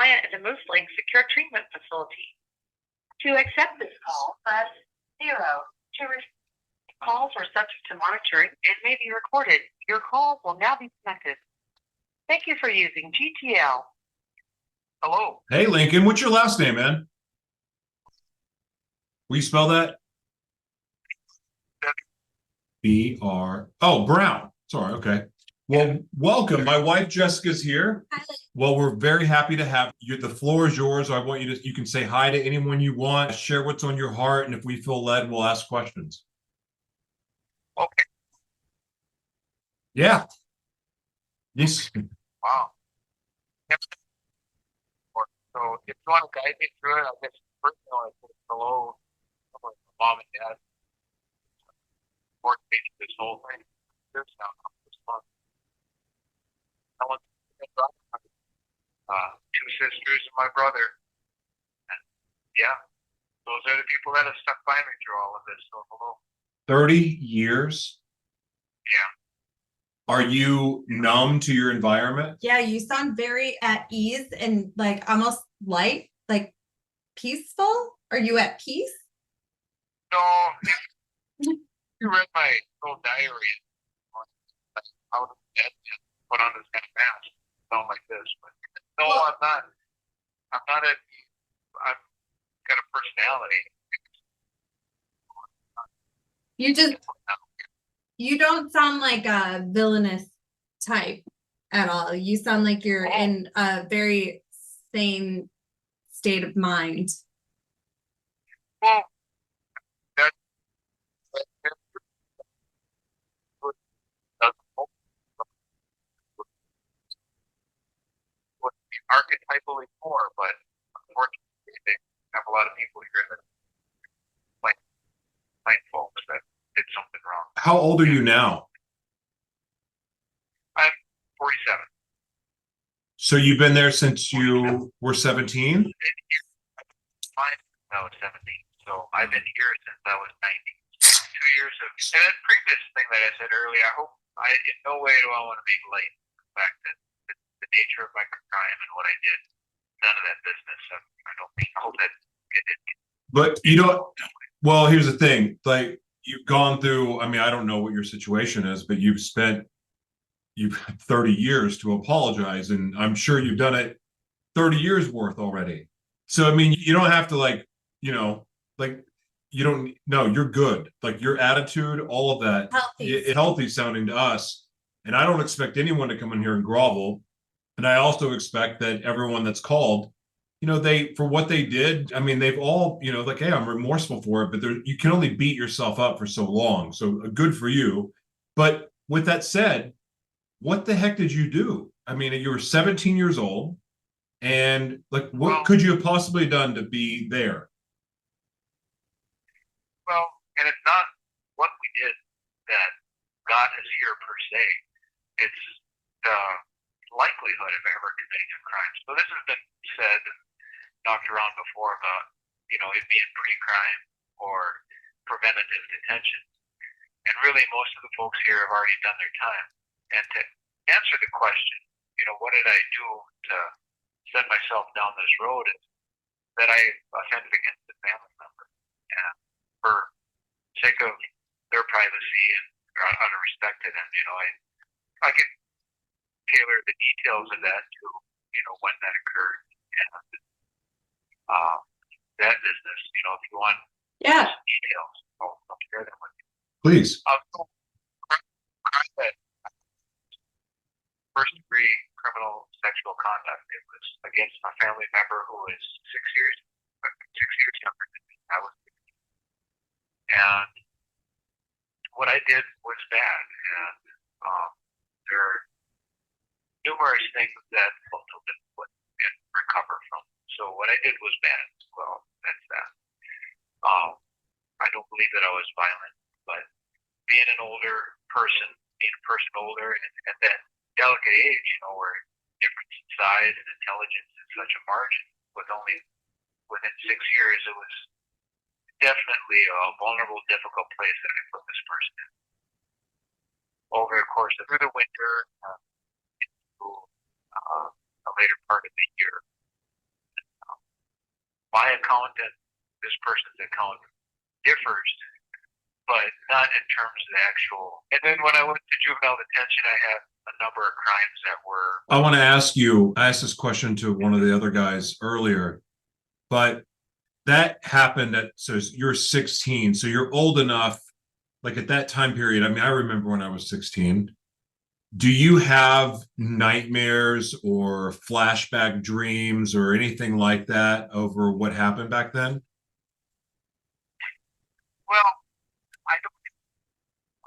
client is a Moose Lake Secure Treatment Facility. To accept this call, press 0. To calls are subject to monitoring and may be recorded. Your call will now be connected. Thank you for using GTL. Hello. Hey, Lincoln, what's your last name, man? Will you spell that? B-R. Oh, Brown. Sorry. Okay. Well, welcome. My wife Jessica's here. Hi. Well, we're very happy to have you. The floor is yours. I want you can say hi to anyone you want, share what's on your heart, and if we feel led, we'll ask questions. Okay. Yeah. Yes. Wow. Yep. So if you want to guide me through it, I guess first I want to put below mom and dad. This whole thing. This now this month. I want two sisters and my brother. And yeah, those are the people that have stuck by me through all of this. So hello. 30 years. Yeah. Are you numb to your environment? Yeah, you sound very at ease and like almost light, like peaceful. Are you at peace? No, you read my little diary. Out of bed and put on this kind of mask. Sound like this, but no, well, I'm not. I'm not at. I've got a personality. You don't sound like a villainous type at all. You sound like you're in a very sane state of mind. Well, archetypally more, but unfortunately, they have a lot of people here that like folks that did something wrong. How old are you now? I'm 47. So you've been there since you were 17? I was 17. So I've been here since I was 90. 2 years of, and that previous thing that I said earlier, in no way do I want to make light of the fact that the nature of my crime and what I did, none of that business. I don't know that it did. But you don't, well, here's the thing, like you've gone through, I mean, I don't know what your situation is, but you've had 30 years to apologize, and I'm sure you've done it 30 years worth already. So, I mean, you don't have to like, you don't, no, you're good. Like your attitude, all of that, healthy sounding to us. And I don't expect anyone to come in here and grovel. And I also expect that everyone that's called, for what they did, I mean, they've all, like, hey, I'm remorseful for it, but you can only beat yourself up for so long. So good for you. But with that said, what the heck did you do? I mean, you were 17 years old, and like, what could you have possibly done to be there? Well, and it's not what we did that got us here per se. It's the likelihood of ever committing a crime. So this has been said and knocked around before about, it being pre-crime or preventative detention. And really, most of the folks here have already done their time. And to answer the question, what did I do to send myself down this road, is that I offended against a family member. And for sake of their privacy and out of respect to them, I can tailor the details of that to, when that occurred. And that business, if you want details, I'll share them with you. Please. First degree criminal sexual conduct. It was against a family member who is 6 years younger than me. I was 16. And what I did was bad. And there are numerous things that also didn't put and recover from. So what I did was bad. Well, that's that. I don't believe that I was violent, but being an older person, older, and then delicate age, where difference in size and intelligence is such a margin, with only within 6 years, it was definitely a vulnerable, difficult place that I put this person in. Over the course of through the winter, into a later part of the year, my account and this person's account differs, but not in terms of the actual. And then when I went to juvenile detention, I had a number of crimes that were. I want to ask you, I asked this question to one of the other guys earlier, but that happened so you're 16, so you're old enough, like at that time period. I mean, I remember when I was 16. Do you have nightmares or flashback dreams or anything like that over what happened back then? Well,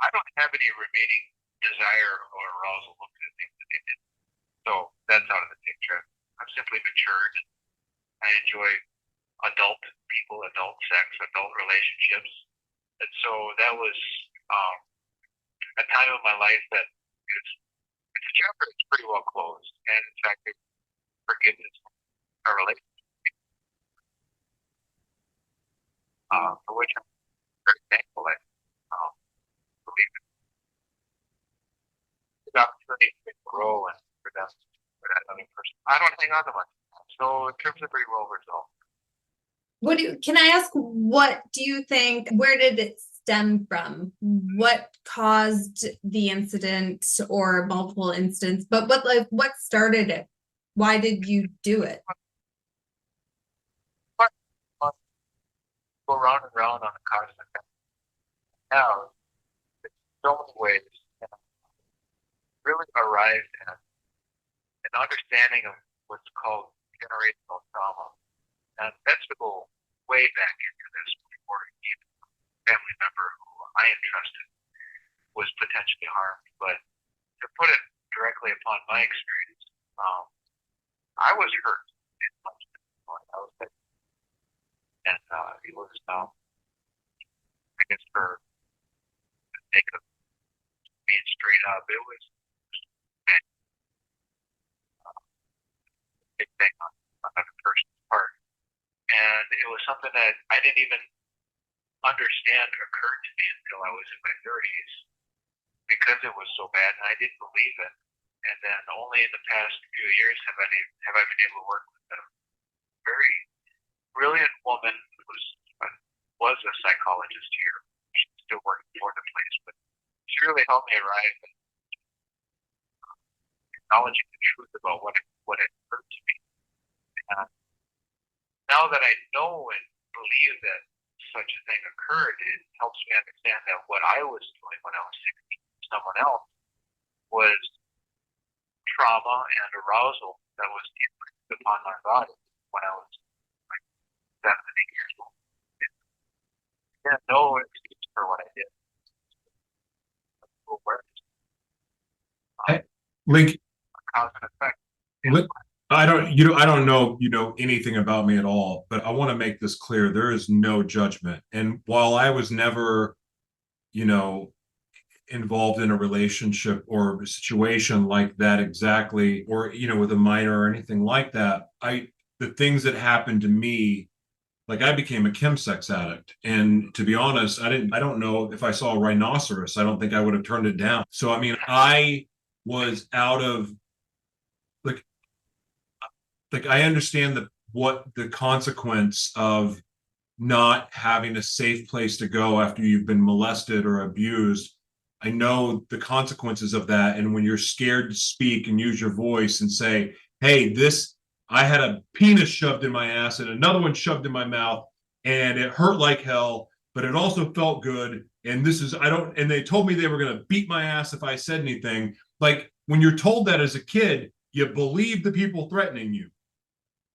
I don't have any remaining desire or arousal looking at things that they did. So that's out of the picture. I've simply matured. I enjoy adult people, adult sex, adult relationships. And so that was a time of my life that it's a chapter that's pretty well closed. And in fact, forgiveness, a relationship, for which I'm very thankful. I believe in the opportunity to grow and for that other person. I don't hang on to much. So in terms of pretty well resolved. Can I ask, what do you think, where did it stem from? What caused the incident or multiple incidents? But what started it? Why did you do it? Go round and round on a constant. Now, in so many ways, really arrived at an understanding of what's called generational trauma. And that's to go way back into this before even a family member who I entrusted was potentially harmed. But to put it directly upon my experience, I was hurt in much point. I was hit. And it was, I guess, for the sake of being straight up, it was a big thing on another person's part. And it was something that I didn't even understand occurred to me until I was in my 30s because it was so bad and I didn't believe it. And then only in the past few years have I been able to work with a very brilliant woman who was a psychologist here. She's still working for the place, but she really helped me arrive at acknowledging the truth about what had occurred to me. And now that I know and believe that such a thing occurred, it helps me understand that what I was doing when I was 16 to someone else was trauma and arousal that was imprinted upon my body when I was like 7 and 8 years old. I had no excuse for what I did. Link, Cause and effect. I don't know anything about me at all, but I want to make this clear. There is no judgment. And while I was never, involved in a relationship or a situation like that exactly, or, with a minor or anything like that, the things that happened to me, like I became a chemsex addict. And to be honest, I don't know if I saw a rhinoceros, I don't think I would have turned it down. So, I mean, I was out of like I understand what the consequence of not having a safe place to go after you've been molested or abused. I know the consequences of that. And when you're scared to speak and use your voice and say, hey, I had a penis shoved in my ass and another one shoved in my mouth and it hurt like hell, but it also felt good. And and they told me they were going to beat my ass if I said anything. Like when you're told that as a kid, you believe the people threatening you.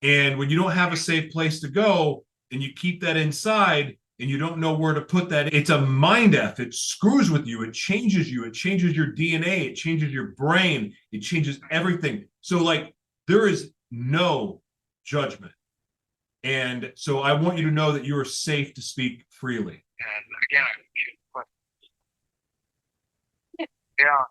And when you don't have a safe place to go and you keep that inside and you don't know where to put that, it's a mind F. It screws with you. It changes you. It changes your DNA. It changes your brain. It changes everything. So like there is no judgment. And so I want you to know that you are safe to speak freely. And again, yeah.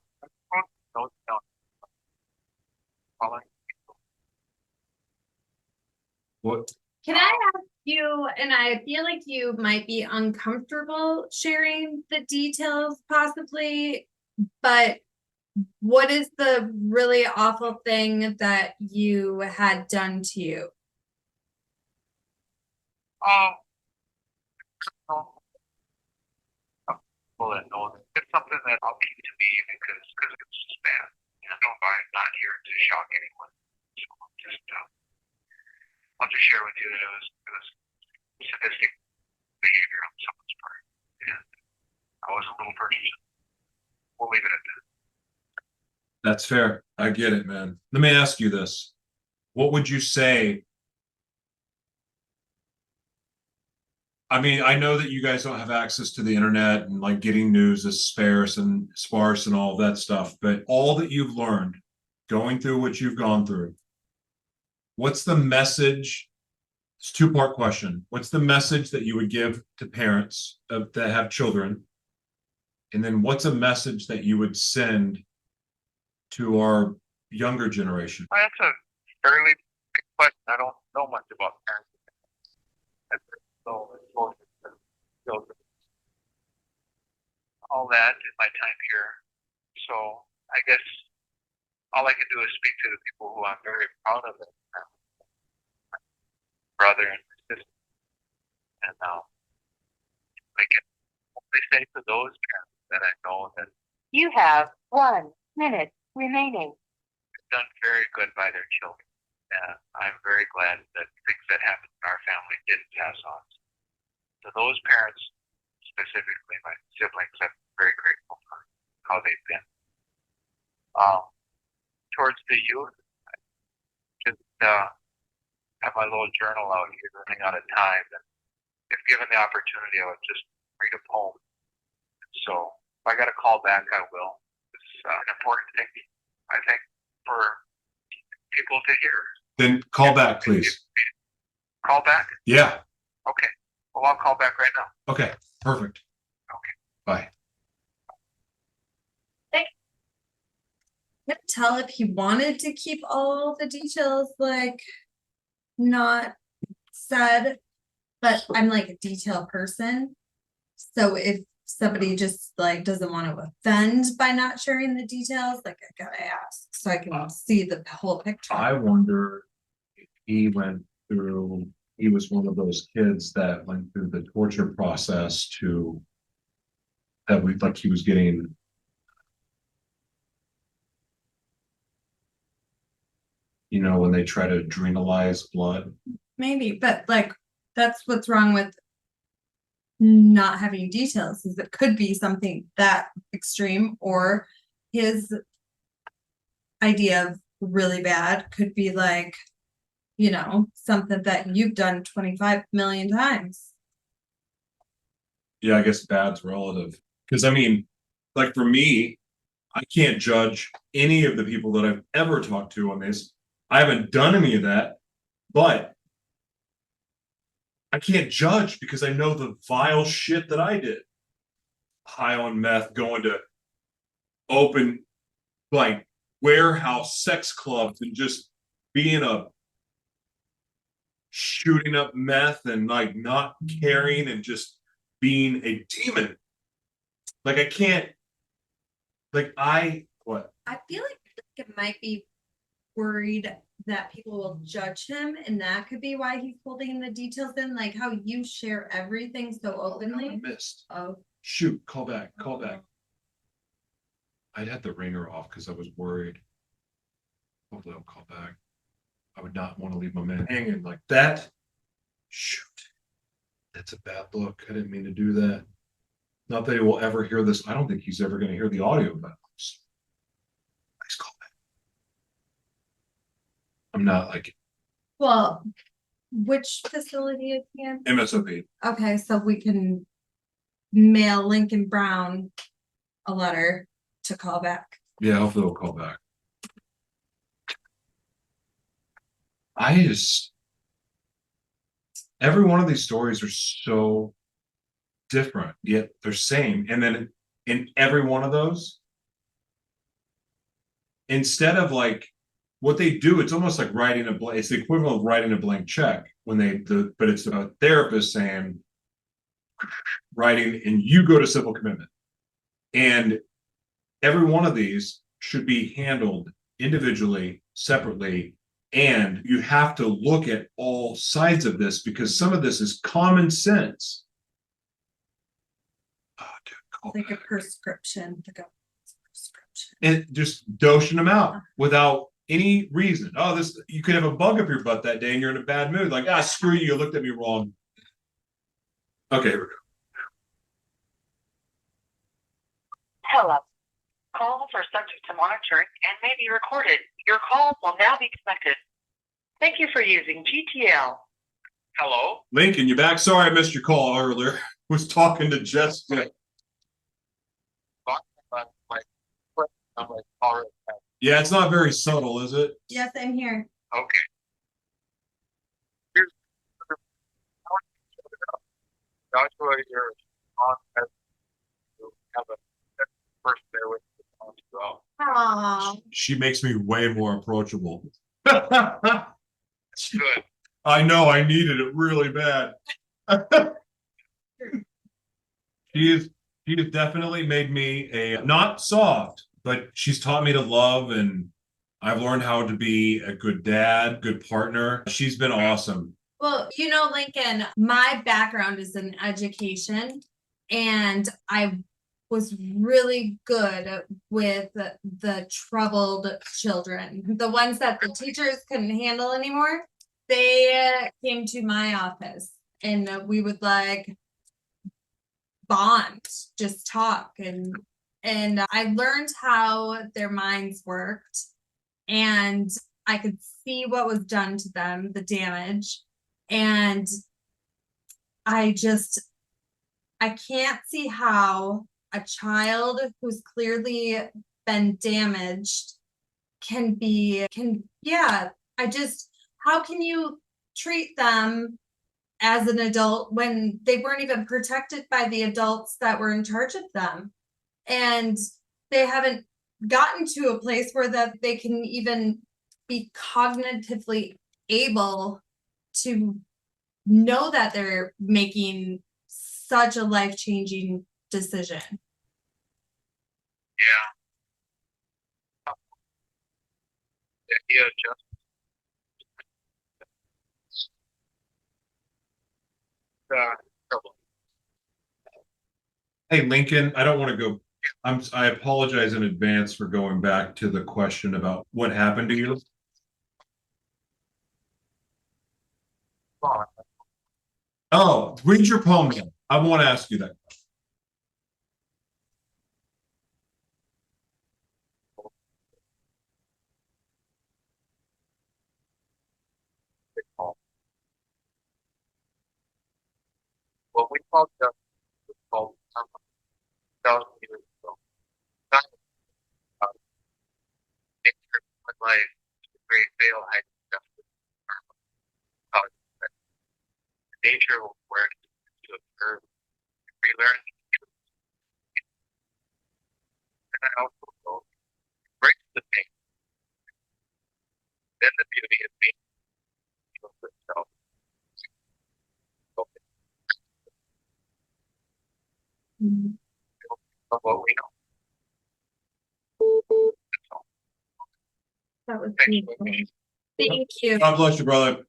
What? Can I ask you, and I feel like you might be uncomfortable sharing the details possibly, but what is the really awful thing that you had done to you? No, people that know that it's something that I'll keep to me because it's just bad. I know I'm not here to shock anyone. So I'll just share with you that it was sadistic behavior on someone's part, and I was a little person. We'll leave it at that. That's fair. I get it, man. Let me ask you this. What would you say? I mean, I know that you guys don't have access to the internet and like getting news is sparse and all of that stuff, but all that you've learned going through what you've gone through, what's the message? It's a two-part question. What's the message that you would give to parents that have children? And then what's a message that you would send to our younger generation? Well, that's a fairly big question. I don't know much about parenting. So all that in my time here. So I guess all I can do is speak to the people who I'm very proud of, my brother and my sister. And I can only say to those parents that I know that You have 1 minute remaining. have done very good by their children. And I'm very glad that things that happened in our family didn't pass on. To those parents, specifically my siblings, I'm very grateful for how they've been. Towards the youth, I just have my little journal out here running out of time. And if given the opportunity, I would just read a poem. So if I got a call back, I will. It's an important thing, I think, for people to hear. Then call back, please. Call back? Yeah. Okay. Well, I'll call back right now. Okay. Perfect. Okay. Bye. Couldn't tell if he wanted to keep all the details like not said, but I'm like a detail person. So if somebody just like doesn't want to offend by not sharing the details, like I gotta ask so I can see the whole picture. I wonder if he was one of those kids that went through the torture process like he was getting, you know, when they try to adrenalize blood. Maybe, but like that's what's wrong with not having details, is it could be something that extreme, or his idea of really bad could be like, you know, something that you've done 25 million times. Yeah, I guess bad's relative. Because I mean, like for me, I can't judge any of the people that I've ever talked to on this. I haven't done any of that, but I can't judge because I know the vile shit that I did. High on meth, going to open like warehouse sex clubs and just being shooting up meth and like not caring and just being a demon. Like I can't, like what? I feel like it might be worried that people will judge him, and that could be why he's holding the details in, like how you share everything so openly. I missed. Oh, Shoot, call back. I'd had the ringer off because I was worried. Hopefully I'll call back. I would not want to leave my man hanging like that. Shoot. That's a bad look. I didn't mean to do that. Not that he will ever hear this. I don't think he's ever going to hear the audio about this. Nice call back. I'm not like well, which facility is he in? MSOP. Okay, so we can mail Lincoln Brown a letter to call back. Yeah, hopefully they'll call back. Every one of these stories are so different, yet they're same. And then in every one of those, instead of like what they do, it's almost like writing it's the equivalent of writing a blank check when but it's a therapist saying, writing, and you go to civil commitment. And every one of these should be handled individually, separately, And you have to look at all sides of this because some of this is common sense. Oh, dude, call Like a back. prescription, like a prescription. And just dosing them out without any reason. Oh, this, you could have a bug up your butt that day and you're in a bad mood. Like, ah, screw you, you looked at me wrong. Okay, here we go. Hello. Calls are subject to monitoring and may be recorded. Your call will now be connected. Thank you for using GTL. Hello? Lincoln, you back? Sorry I missed your call earlier. Was talking to Jessica. I'm like, all right. Yeah, it's not very subtle, is it? Yes, I'm here. Okay. Here's Joshua, you're on as you have a person there with you as well. Aww. She makes me way more approachable. Good. I know, I needed it really bad. She has definitely made me a not soft, but she's taught me to love, and I've learned how to be a good dad, good partner. She's been awesome. Well, you know, Lincoln, my background is in education, and I was really good with the troubled children, the ones that the teachers couldn't handle anymore. They came to my office, and we would like bond, just talk, and I learned how their minds worked, and I could see what was done to them, the damage, and I can't see how a child who's clearly been damaged how can you treat them as an adult when they weren't even protected by the adults that were in charge of them, and they haven't gotten to a place where that they can even be cognitively able to know that they're making such a life-changing decision. Yeah. The idea of just trouble. Hey, Lincoln, I don't want to go. I apologize in advance for going back to the question about what happened to you. Oh, read your poem then. I want to ask you that. What we call justice was called 1,000 years ago. Not nature of life, the great veil had justice. The nature of where to observe, relearn, and also go break the pain. Then the beauty of being itself. Of what we know. That was Thank you. beautiful. Thank you. God bless you, brother.